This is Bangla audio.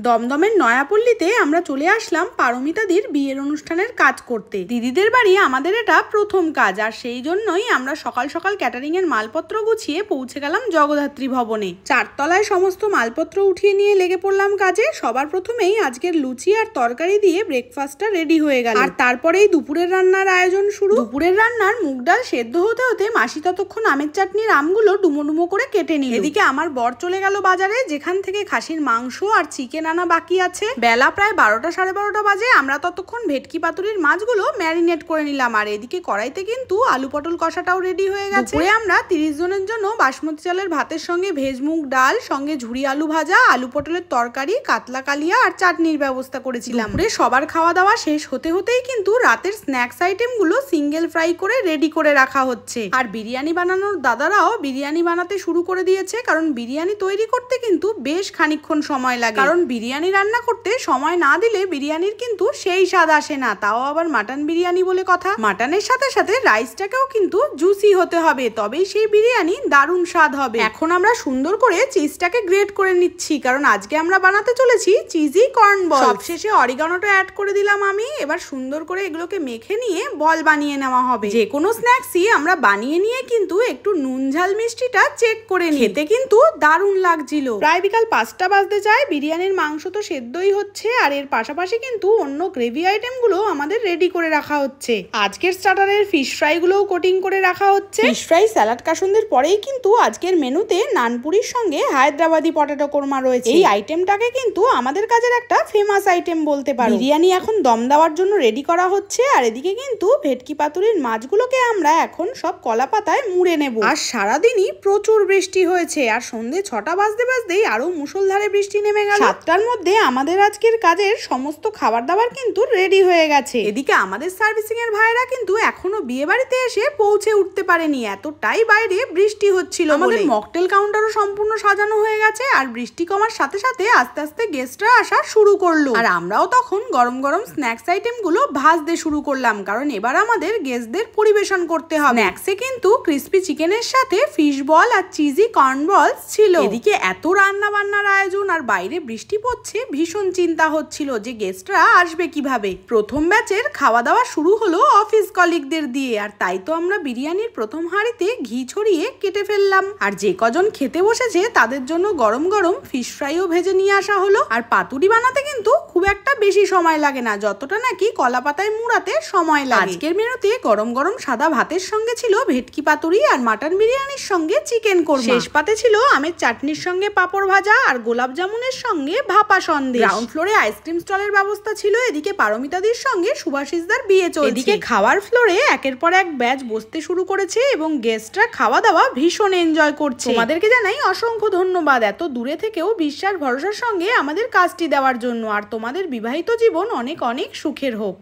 দমদমের নয়াপল্লীতে আমরা চলে আসলাম পারমিতাদির বিয়ের অনুষ্ঠানের কাজ করতে। দিদিদের বাড়ি আমাদের এটা প্রথম কাজ, আর সেই জন্যই আমরা সকাল সকাল ক্যাটারিং এর মালপত্র গুছিয়ে পৌঁছে গেলাম জগদ্ধাত্রী ভবনে। চারতলায় সমস্ত মালপত্র উঠিয়ে নিয়ে লেগে পড়লাম কাজে। সবার প্রথমেই আজকের লুচি আর তরকারি দিয়ে ব্রেকফাস্টটা রেডি হয়ে গেল, আর তারপরেই দুপুরের রান্নার আয়োজন শুরু। দুপুরের রান্নার মুগ ডাল সেদ্ধ হতে হতে মাসি ততক্ষণ আমের চাটনির আমগুলো ডুমো ডুমো করে কেটে নিল। এদিকে আমার বর চলে গেল বাজারে, যেখান থেকে খাসির মাংস আর চিকেন আনা বাকি আছে। বেলা প্রায় 12টা সাড়ে 12টা বাজে। আমরা ততক্ষণ ভেটকি পাতুরির মাছগুলো ম্যারিনেট করে নিলাম, আর এদিকে কড়াইতে কিন্তু আলু পটল কষাটাও রেডি হয়ে গেছে। আমরা 30 জনের জন্য বাসমতি চালের ভাতের সঙ্গে ভেজ মুগ ডাল, সঙ্গে ঝুরি আলু ভাজা, আলু পটলের তরকারি, কাতলা কালিয়া আর চাটনির ব্যবস্থা করেছিলাম। সবার খাওয়া দাওয়া শেষ হতে হতেই কিন্তু রাতের স্ন্যাক্স আইটেম গুলো সিঙ্গেল ফ্রাই করে রেডি করে রাখা হচ্ছে। আর বিরিয়ানি বানানোর দাদারাও বিরিয়ানি বানাতে শুরু করে দিয়েছে, কারণ বিরিয়ানি তৈরি করতে কিন্তু বেশ খানিকক্ষণ সময় লাগে। কারণ বিরিয়ানি রান্না করতে সময় না দিলে বিরিয়ানির কিন্তু সেই স্বাদ আসে না। তাও আবার মাটন বিরিয়ানি বলে কথা। মাটনের সাথে সাথে রাইসটাকেও কিন্তু জুসি হতে হবে, তবেই সেই বিরিয়ানি দারুণ স্বাদ হবে। এখন আমরা সুন্দর করে চিজটাকে গ্রেট করে নিচ্ছি, কারণ আজকে আমরা বানাতে চলেছি চিজি কর্ন বল। সবশেষে অরিগানোটা অ্যাড করে দিলাম আমি। এবার সুন্দর করে এগুলোকে মেখে নিয়ে বল বানিয়ে নেওয়া হবে। যে কোনো স্ন্যাক্সই আমরা বানিয়ে নিয়ে কিন্তু একটু নুন ঝাল মিষ্টিটা চেক করে নিই। খেতে কিন্তু দারুণ লাগছিল। প্রায় বিকাল 5টা বাজতে যায়। বিরিয়ানির মাংস তো সেদ্ধই হচ্ছে, আর এর পাশাপাশি কিন্তু অন্য গ্রেভি আইটেম গুলো আমাদের রেডি করে রাখা হচ্ছে। আজকের স্টার্টারের ফিশ ফ্রাই গুলোও কোটিং করে রাখা হচ্ছে। ফিশ ফ্রাই স্যালাড কাসুন্দির পরেই কিন্তু আজকের মেনুতে নানপুরির সঙ্গে হায়দ্রাবাদি পটেটো কোরমা রয়েছে। এই আইটেমটাকে কিন্তু আমাদের কাজের একটা ফেমাস আইটেম বলতে পারো। বিরিয়ানি এখন দম দেওয়ার জন্য রেডি করা হচ্ছে, আর এদিকে কিন্তু ভেটকি পাতুরির মাছগুলোকে আমরা এখন সব কলা পাতায় মুড়ে নেব। আর সারাদিনই প্রচুর বৃষ্টি হয়েছে, আর সন্ধ্যে 6টা বাজতে বাজতেই আরো মুষলধারে বৃষ্টি নেমে গেল। 7টার মধ্যে আমাদের আজকের কাজের সমস্ত খাবার দাবার কিন্তু রেডি হয়ে গেছে। এদিকে আমাদের সার্ভিসিং এর ভাইরা কিন্তু এখনো বিয়ে বাড়িতে এসে পৌঁছে উঠতে পারেনি, এতটাই বাইরে বৃষ্টি হচ্ছিল। আমাদের মকটেল কাউন্টারও সম্পূর্ণ সাজানো হয়ে গেছে, আর বৃষ্টি কমার সাথে সাথে আস্তে আস্তে গেস্টরা আসা শুরু করলো। আর আমরাও তখন গরম গরম স্ন্যাক্স আইটেম গুলো ভাজতে শুরু করলাম, কারণ এবার আমাদের গেস্টদের পরিবেশন করতে হবে। স্ন্যাক্সে কিন্তু ক্রিস্পি চিকেনের সাথে ফিশ বল আর চিজি কর্ন বল ছিল। এদিকে এত রান্না বান্নার আয়োজন আর বাইরে বৃষ্টি পড়ছে, ভীষণ চিন্তা হচ্ছিল যে গেস্টরা আসবে কিভাবে। প্রথম ব্যাচের খাওয়া দাওয়া শুরু হলো অফিস কলিগদের দিয়ে, আর তাই তো আমরা বিরিয়ানির প্রথম হাঁড়িতে ঘি ছড়িয়ে কেটে ফেললাম। আর যে কজন খেতে বসেছে তাদের জন্য গরম গরম ফিশ ফ্রাইও ভেজে নিয়ে আসা হলো। আর পাতুরি বানাতে কিন্তু খুব একটা বেশি সময় লাগে না, যতটা নাকি কলা পাতায় মুড়াতে সময় লাগে। আজকের মেনুতে গরম গরম সাদা ভাতের সঙ্গে ছিল ভেটকি পাতুরি, আর মাটন বিরিয়ানির সঙ্গে চিকেন কোরমা। শেষ পাতে ছিল আমের চাটনির সঙ্গে পাপড় ভাজা, আর গোলাপ জামুনের সঙ্গে ভাপা সন্দেশ। গ্রাউন্ড ফ্লোরে আইসক্রিম স্টলের ব্যবস্থা ছিল। এদিকে পারমিতাদির সঙ্গে সুভাষিসদার বিয়ে চলছে। এদিকে খাওয়ার ফ্লোরে একের পর এক ব্যাচ বসতে শুরু করেছে, এবং গেস্টরা খাওয়া দাওয়া ভীষণ এনজয় করছে। তোমাদেরকে জানাই অসংখ্য ধন্যবাদ এত দূরে থেকেও বিশ্বাস ভরসার সঙ্গে আমাদের কাজটি দেওয়ার জন্য। আর তোমাদের বিবাহিত জীবন অনেক অনেক সুখের হোক।